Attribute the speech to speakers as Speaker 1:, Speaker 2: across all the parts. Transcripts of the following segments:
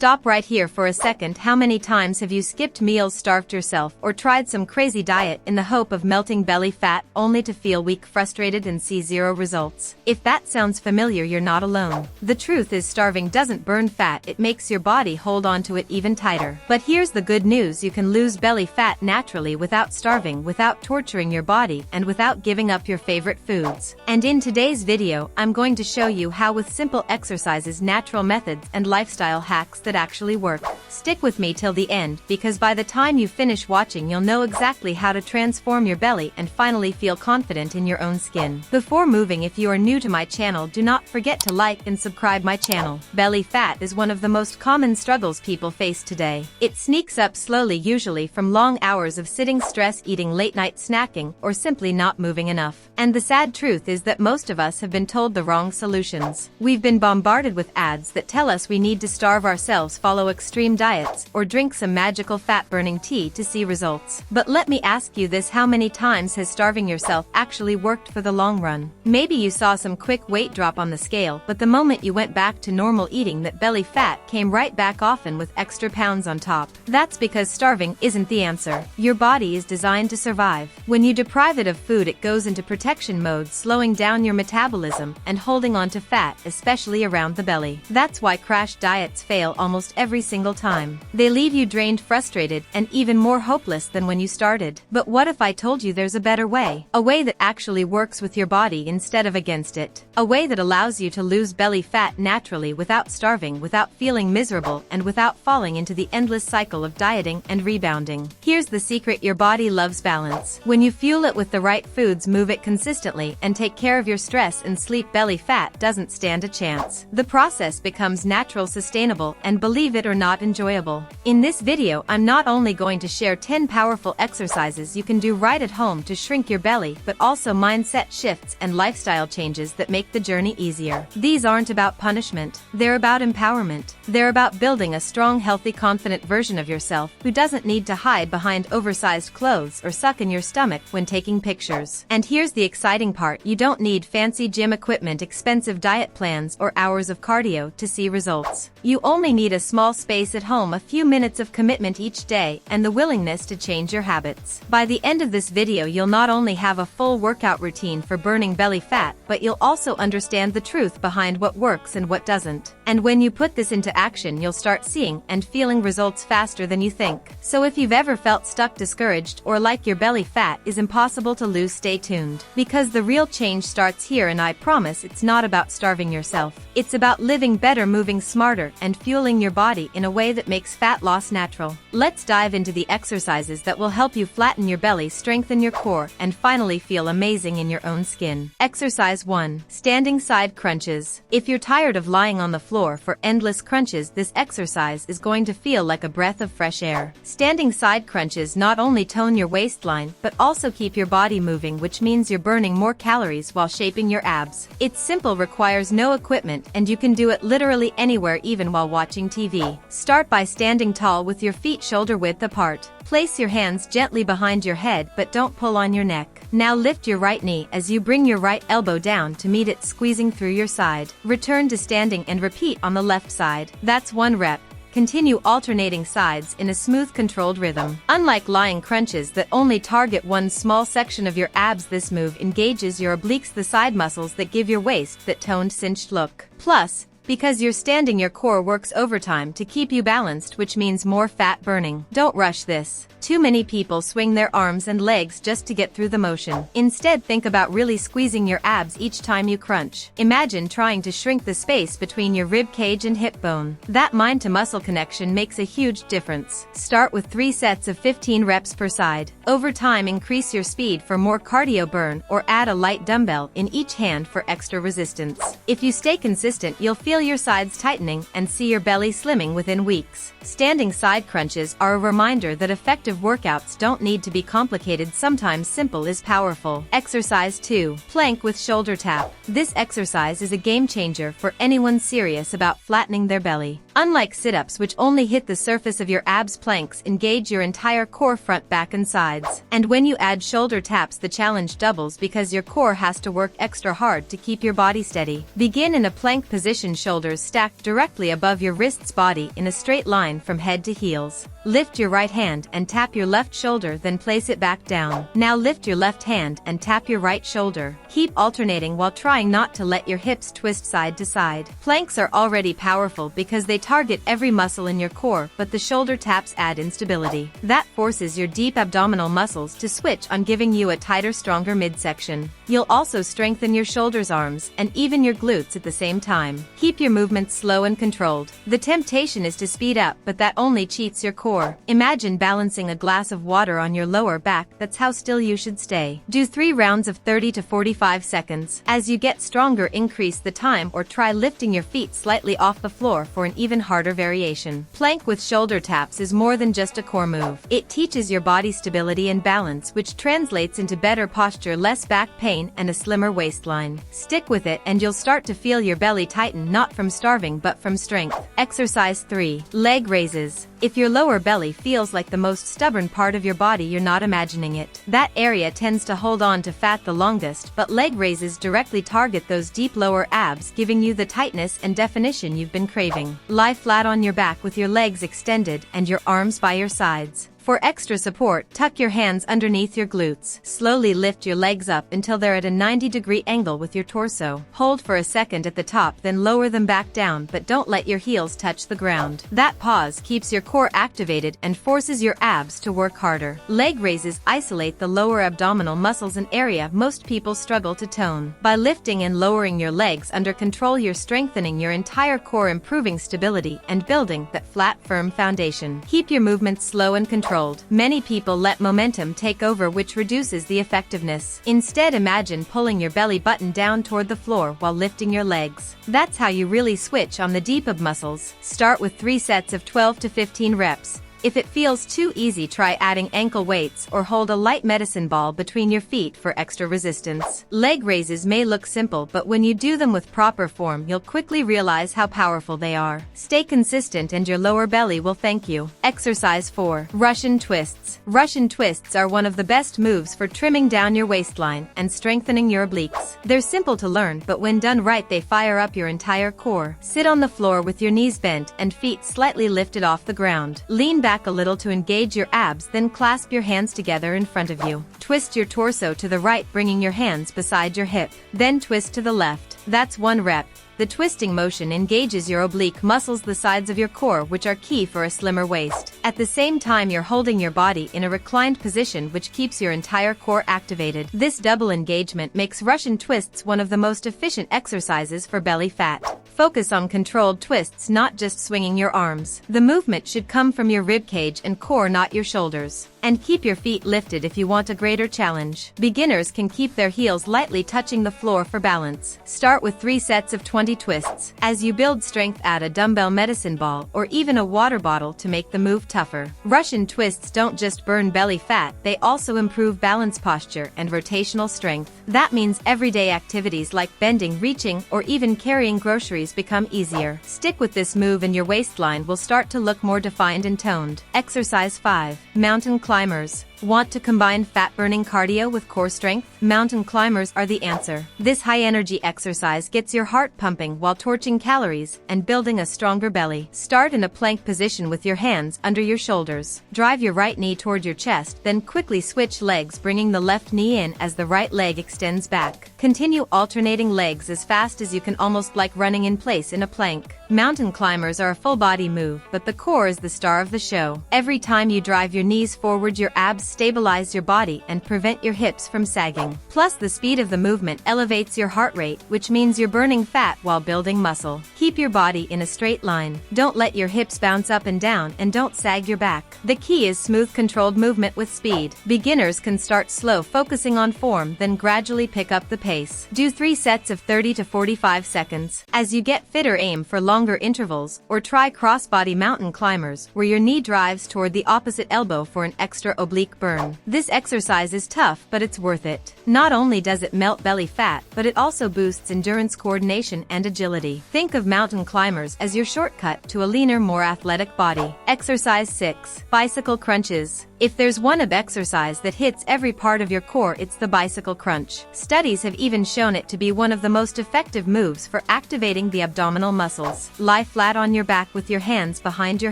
Speaker 1: Stop right here for a second. How many times have you skipped meals, starved yourself, or tried some crazy diet in the hope of melting belly fat only to feel weak, frustrated, and see zero results? If that sounds familiar, you're not alone. The truth is, starving doesn't burn fat, it makes your body hold on to it even tighter. But here's the good news: you can lose belly fat naturally without starving, without torturing your body, and without giving up your favorite foods. And in today's video, I'm going to show you how, with simple exercises, natural methods, and lifestyle hacks that actually work. Stick with me till the end, because by the time you finish watching, you'll know exactly how to transform your belly and finally feel confident in your own skin. Before moving, if you are new to my channel, do not forget to like and subscribe my channel. Belly fat is one of the most common struggles people face today. It sneaks up slowly, usually from long hours of sitting, stress, eating, late night snacking, or simply not moving enough. And the sad truth is that most of us have been told the wrong solutions. We've been bombarded with ads that tell us we need to starve ourselves, follow extreme diets, or drink some magical fat-burning tea to see results. But let me ask you this: how many times has starving yourself actually worked for the long run? Maybe you saw some quick weight drop on the scale, but the moment you went back to normal eating, that belly fat came right back, often with extra pounds on top. That's because starving isn't the answer. Your body is designed to survive. When you deprive it of food, it goes into protection mode, slowing down your metabolism and holding on to fat, especially around the belly. That's why crash diets fail almost every single time. They leave you drained, frustrated, and even more hopeless than when you started. But what if I told you there's a better way? A way that actually works with your body instead of against it. A way that allows you to lose belly fat naturally without starving, without feeling miserable, and without falling into the endless cycle of dieting and rebounding. Here's the secret: your body loves balance. When you fuel it with the right foods, move it consistently, and take care of your stress and sleep, belly fat doesn't stand a chance. The process becomes natural, sustainable, and, believe it or not, enjoyable. In this video, I'm not only going to share 10 powerful exercises you can do right at home to shrink your belly, but also mindset shifts and lifestyle changes that make the journey easier. These aren't about punishment, they're about empowerment. They're about building a strong, healthy, confident version of yourself who doesn't need to hide behind oversized clothes or suck in your stomach when taking pictures. And here's the exciting part: you don't need fancy gym equipment, expensive diet plans, or hours of cardio to see results. You only need a small space at home, a few minutes of commitment each day, and the willingness to change your habits. By the end of this video, you'll not only have a full workout routine for burning belly fat, but you'll also understand the truth behind what works and what doesn't. And when you put this into action, you'll start seeing and feeling results faster than you think. So if you've ever felt stuck, discouraged, or like your belly fat is impossible to lose, stay tuned. Because the real change starts here, and I promise it's not about starving yourself. It's about living better, moving smarter, and fueling your body in a way that makes fat loss natural. Let's dive into the exercises that will help you flatten your belly, strengthen your core, and finally feel amazing in your own skin. Exercise 1. Standing side crunches. If you're tired of lying on the floor for endless crunches, this exercise is going to feel like a breath of fresh air. Standing side crunches not only tone your waistline, but also keep your body moving, which means you're burning more calories while shaping your abs. It's simple, requires no equipment, and you can do it literally anywhere, even while watching TV. Start by standing tall with your feet shoulder width apart. Place your hands gently behind your head, but don't pull on your neck. Now lift your right knee as you bring your right elbow down to meet it, squeezing through your side. Return to standing and repeat on the left side. That's 1 rep. Continue alternating sides in a smooth, controlled rhythm. Unlike lying crunches that only target one small section of your abs, this move engages your obliques, the side muscles that give your waist that toned, cinched look. Plus, because you're standing, your core works overtime to keep you balanced, which means more fat burning. Don't rush this. Too many people swing their arms and legs just to get through the motion. Instead, think about really squeezing your abs each time you crunch. Imagine trying to shrink the space between your rib cage and hip bone. That mind-to-muscle connection makes a huge difference. Start with 3 sets of 15 reps per side. Over time, increase your speed for more cardio burn, or add a light dumbbell in each hand for extra resistance. If you stay consistent, you'll feel your sides tightening and see your belly slimming within weeks. Standing side crunches are a reminder that effective workouts don't need to be complicated. Sometimes simple is powerful. Exercise 2. Plank with shoulder tap. This exercise is a game changer for anyone serious about flattening their belly. Unlike sit-ups, which only hit the surface of your abs, planks engage your entire core, front, back, and sides. And when you add shoulder taps, the challenge doubles because your core has to work extra hard to keep your body steady. Begin in a plank position, shoulders stacked directly above your wrist's body in a straight line from head to heels. Lift your right hand and tap your left shoulder, then place it back down. Now lift your left hand and tap your right shoulder. Keep alternating while trying not to let your hips twist side to side. Planks are already powerful because they target every muscle in your core, but the shoulder taps add instability. That forces your deep abdominal muscles to switch on, giving you a tighter, stronger midsection. You'll also strengthen your shoulders, arms, and even your glutes at the same time. Keep your movements slow and controlled. The temptation is to speed up, but that only cheats your core. Imagine balancing a glass of water on your lower back. That's how still you should stay. Do 3 rounds of 30 to 45 seconds. As you get stronger, increase the time or try lifting your feet slightly off the floor for an even harder variation. Plank with shoulder taps is more than just a core move. It teaches your body stability and balance, which translates into better posture, less back pain, and a slimmer waistline. Stick with it and you'll start to feel your belly tighten, not from starving but from strength. Exercise 3. Leg raises. If your lower belly feels like the most stubborn part of your body, you're not imagining it. That area tends to hold on to fat the longest, but leg raises directly target those deep lower abs, giving you the tightness and definition you've been craving. Lie flat on your back with your legs extended and your arms by your sides. For extra support, tuck your hands underneath your glutes. Slowly lift your legs up until they're at a 90-degree angle with your torso. Hold for a second at the top, then lower them back down, but don't let your heels touch the ground. That pause keeps your core activated and forces your abs to work harder. Leg raises isolate the lower abdominal muscles, an area most people struggle to tone. By lifting and lowering your legs under control, you're strengthening your entire core, improving stability and building that flat, firm foundation. Keep your movements slow and controlled. Many people let momentum take over, which reduces the effectiveness. Instead, imagine pulling your belly button down toward the floor while lifting your legs. That's how you really switch on the deep ab muscles. Start with 3 sets of 12 to 15 reps. If it feels too easy, try adding ankle weights or hold a light medicine ball between your feet for extra resistance. Leg raises may look simple, but when you do them with proper form, you'll quickly realize how powerful they are. Stay consistent and your lower belly will thank you. Exercise 4. Russian twists. Russian twists are one of the best moves for trimming down your waistline and strengthening your obliques. They're simple to learn, but when done right, they fire up your entire core. Sit on the floor with your knees bent and feet slightly lifted off the ground. Lean back a little to engage your abs, then clasp your hands together in front of you. Twist your torso to the right, bringing your hands beside your hip. Then twist to the left. That's 1 rep. The twisting motion engages your oblique muscles, the sides of your core, which are key for a slimmer waist. At the same time, you're holding your body in a reclined position, which keeps your entire core activated. This double engagement makes Russian twists one of the most efficient exercises for belly fat. Focus on controlled twists, not just swinging your arms. The movement should come from your ribcage and core, not your shoulders. And keep your feet lifted if you want a greater challenge. Beginners can keep their heels lightly touching the floor for balance. Start with 3 sets of 20 twists. As you build strength, add a dumbbell, medicine ball, or even a water bottle to make the move tougher. Russian twists don't just burn belly fat, they also improve balance, posture, and rotational strength. That means everyday activities like bending, reaching, or even carrying groceries become easier. Stick with this move and your waistline will start to look more defined and toned. Exercise 5. Mountain climbers. Want to combine fat-burning cardio with core strength? Mountain climbers are the answer. This high-energy exercise gets your heart pumping while torching calories and building a stronger belly. Start in a plank position with your hands under your shoulders. Drive your right knee toward your chest, then quickly switch legs, bringing the left knee in as the right leg extends back. Continue alternating legs as fast as you can, almost like running in place in a plank. Mountain climbers are a full-body move, but the core is the star of the show. Every time you drive your knees forward, your abs stabilize your body and prevent your hips from sagging. Plus, the speed of the movement elevates your heart rate, which means you're burning fat while building muscle. Keep your body in a straight line. Don't let your hips bounce up and down, and don't sag your back. The key is smooth, controlled movement with speed. Beginners can start slow, focusing on form, then gradually pick up the pace. Do 3 sets of 30 to 45 seconds. As you get fitter, aim for longer intervals, or try crossbody mountain climbers, where your knee drives toward the opposite elbow for an extra oblique quick burn. This exercise is tough, but it's worth it. Not only does it melt belly fat, but it also boosts endurance, coordination, and agility. Think of mountain climbers as your shortcut to a leaner, more athletic body. Exercise 6. Bicycle crunches. If there's one ab exercise that hits every part of your core, it's the bicycle crunch. Studies have even shown it to be one of the most effective moves for activating the abdominal muscles. Lie flat on your back with your hands behind your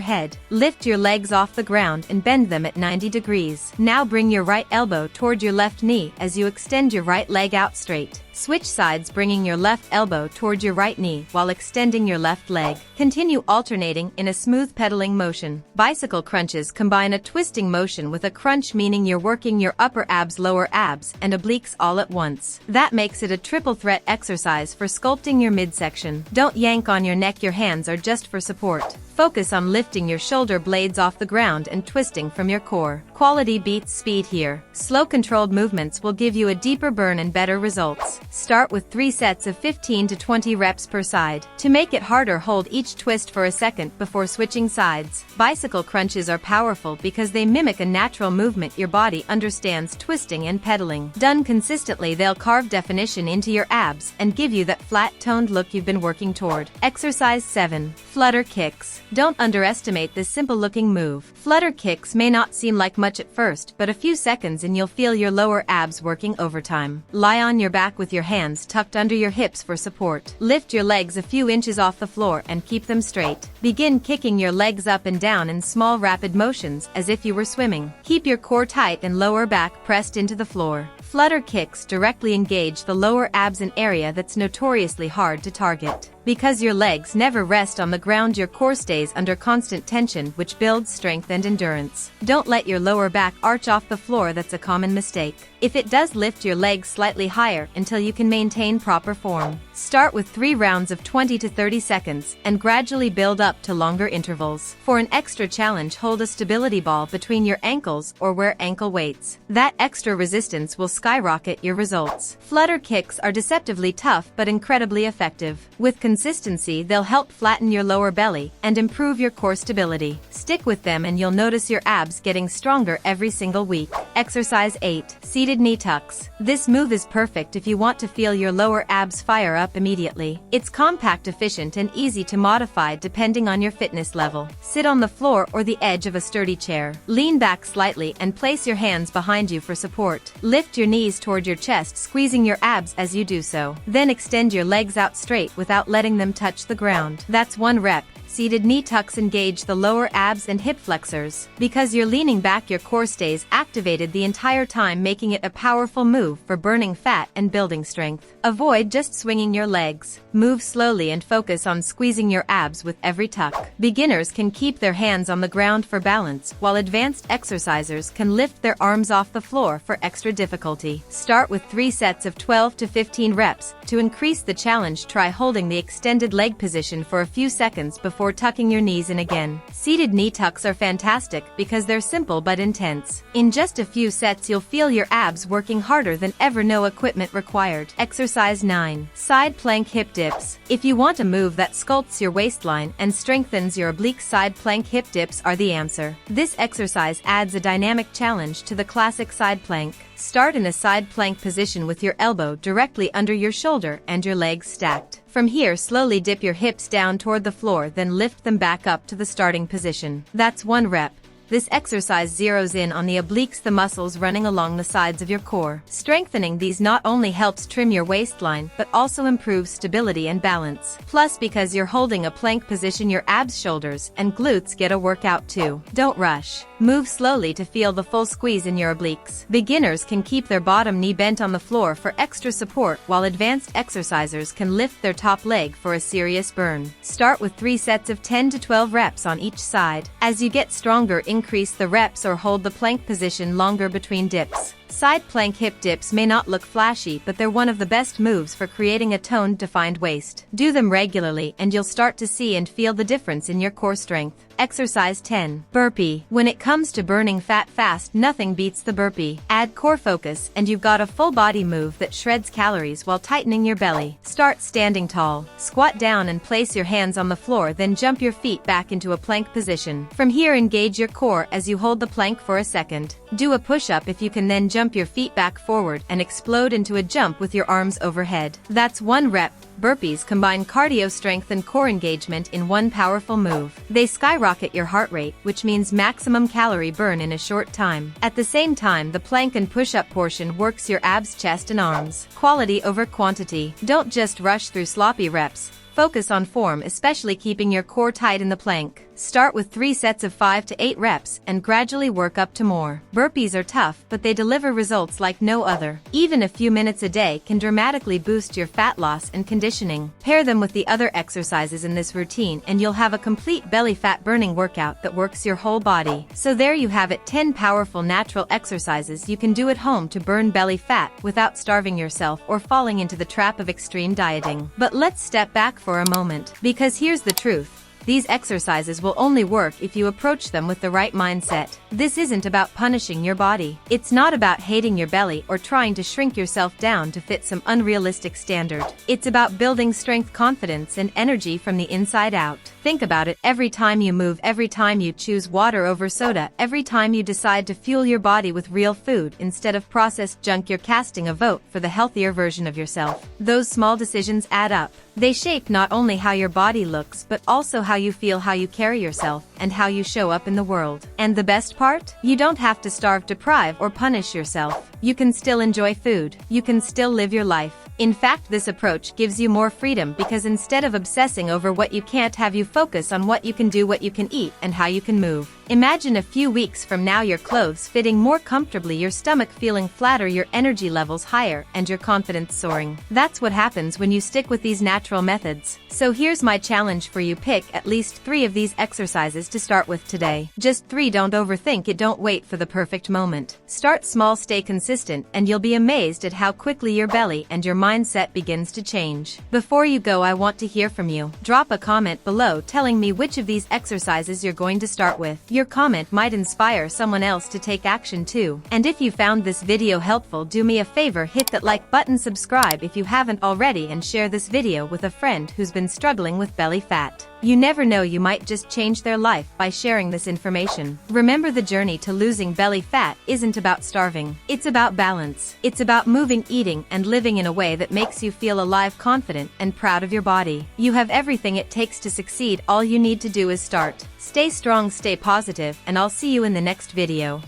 Speaker 1: head. Lift your legs off the ground and bend them at 90 degrees. Now bring your right elbow toward your left knee as you extend your right leg out straight. Switch sides, bringing your left elbow toward your right knee while extending your left leg. Continue alternating in a smooth pedaling motion. Bicycle crunches combine a twisting motion with a crunch, meaning you're working your upper abs, lower abs, and obliques all at once. That makes it a triple threat exercise for sculpting your midsection. Don't yank on your neck, your hands are just for support. Focus on lifting your shoulder blades off the ground and twisting from your core. Quality beats speed here. Slow, controlled movements will give you a deeper burn and better results. Start with 3 sets of 15 to 20 reps per side. To make it harder, hold each twist for a second before switching sides. Bicycle crunches are powerful because they mimic a natural movement your body understands: twisting and pedaling. Done consistently, they'll carve definition into your abs and give you that flat, toned look you've been working toward. Exercise 7. Flutter kicks. Don't underestimate this simple-looking move. Flutter kicks may not seem like much at first, but a few seconds and you'll feel your lower abs working overtime. Lie on your back with your hands tucked under your hips for support. Lift your legs a few inches off the floor and keep them straight. Begin kicking your legs up and down in small, rapid motions as if you were swimming. Keep your core tight and lower back pressed into the floor. Flutter kicks directly engage the lower abs, an area that's notoriously hard to target. Because your legs never rest on the ground, your core stays under constant tension, which builds strength and endurance. Don't let your lower back arch off the floor. That's a common mistake. If it does, lift your legs slightly higher until you can maintain proper form. Start with 3 rounds of 20 to 30 seconds and gradually build up to longer intervals. For an extra challenge, hold a stability ball between your ankles or wear ankle weights. That extra resistance will skyrocket your results. Flutter kicks are deceptively tough but incredibly effective. With consistency, they'll help flatten your lower belly and improve your core stability. Stick with them and you'll notice your abs getting stronger every single week. Exercise 8. Seated knee tucks. This move is perfect if you want to feel your lower abs fire up immediately. It's compact, efficient, and easy to modify depending on your fitness level. Sit on the floor or the edge of a sturdy chair. Lean back slightly and place your hands behind you for support. Lift your knees toward your chest, squeezing your abs as you do so. Then extend your legs out straight without letting them touch the ground. That's 1 rep. Seated knee tucks engage the lower abs and hip flexors. Because you're leaning back, your core stays activated the entire time, making it a powerful move for burning fat and building strength. Avoid just swinging your legs. Move slowly and focus on squeezing your abs with every tuck. Beginners can keep their hands on the ground for balance, while advanced exercisers can lift their arms off the floor for extra difficulty. Start with 3 sets of 12 to 15 reps. To increase the challenge, try holding the extended leg position for a few seconds before tucking your knees in again. Seated knee tucks are fantastic because they're simple but intense. In just a few sets, you'll feel your abs working harder than ever, no equipment required. Exercise 9. Side plank hip dips. If you want a move that sculpts your waistline and strengthens your obliques, side plank hip dips are the answer. This exercise adds a dynamic challenge to the classic side plank. Start in a side plank position with your elbow directly under your shoulder and your legs stacked. From here, slowly dip your hips down toward the floor, then lift them back up to the starting position. That's 1 rep. This exercise zeroes in on the obliques, the muscles running along the sides of your core. Strengthening these not only helps trim your waistline, but also improves stability and balance. Plus, because you're holding a plank position, your abs, shoulders, and glutes get a workout too. Don't rush. Move slowly to feel the full squeeze in your obliques. Beginners can keep their bottom knee bent on the floor for extra support, while advanced exercisers can lift their top leg for a serious burn. Start with 3 sets of 10 to 12 reps on each side. As you get stronger, increase the reps or hold the plank position longer between dips. Side plank hip dips may not look flashy, but they're one of the best moves for creating a toned, defined waist. Do them regularly and you'll start to see and feel the difference in your core strength. Exercise 10. Burpee. When it comes to burning fat fast, nothing beats the burpee. Add core focus and you've got a full body move that shreds calories while tightening your belly. Start standing tall. Squat down and place your hands on the floor, then jump your feet back into a plank position. From here, engage your core as you hold the plank for a second. Do a push-up if you can, then jump your feet back forward and explode into a jump with your arms overhead. That's 1 rep. Burpees combine cardio strength and core engagement in one powerful move. They skyrocket your heart rate, which means maximum calorie burn in a short time. At the same time, the plank and push-up portion works your abs, chest and arms. Quality over quantity. Don't just rush through sloppy reps. Focus on form, especially keeping your core tight in the plank. Start with 3 sets of 5 to 8 reps and gradually work up to more. Burpees are tough, but they deliver results like no other. Even a few minutes a day can dramatically boost your fat loss and conditioning. Pair them with the other exercises in this routine and you'll have a complete belly fat burning workout that works your whole body. So there you have it, 10 powerful natural exercises you can do at home to burn belly fat without starving yourself or falling into the trap of extreme dieting. But let's step back for a moment, because here's the truth. These exercises will only work if you approach them with the right mindset. This isn't about punishing your body. It's not about hating your belly or trying to shrink yourself down to fit some unrealistic standard. It's about building strength, confidence, and energy from the inside out. Think about it. Every time you move, every time you choose water over soda, every time you decide to fuel your body with real food instead of processed junk, you're casting a vote for the healthier version of yourself. Those small decisions add up. They shape not only how your body looks, but also how you feel, how you carry yourself, and how you show up in the world. And the best part? You don't have to starve, deprive, or punish yourself. You can still enjoy food. You can still live your life. In fact, this approach gives you more freedom, because instead of obsessing over what you can't have, you focus on what you can do, what you can eat, and how you can move. Imagine a few weeks from now your clothes fitting more comfortably, your stomach feeling flatter, your energy levels higher, and your confidence soaring. That's what happens when you stick with these natural methods. So here's my challenge for you. Pick at least 3 of these exercises to start with today. Just 3, don't overthink it, don't wait for the perfect moment. Start small, stay consistent, and you'll be amazed at how quickly your belly and your mindset begins to change. Before you go, I want to hear from you. Drop a comment below telling me which of these exercises you're going to start with. Your comment might inspire someone else to take action too. And if you found this video helpful, do me a favor, hit that like button, subscribe if you haven't already, and share this video with a friend who's been struggling with belly fat. You never know, you might just change their life by sharing this information. Remember, the journey to losing belly fat isn't about starving. It's about balance. It's about moving, eating, and living in a way that makes you feel alive, confident, and proud of your body. You have everything it takes to succeed. All you need to do is start. Stay strong, stay positive, and I'll see you in the next video.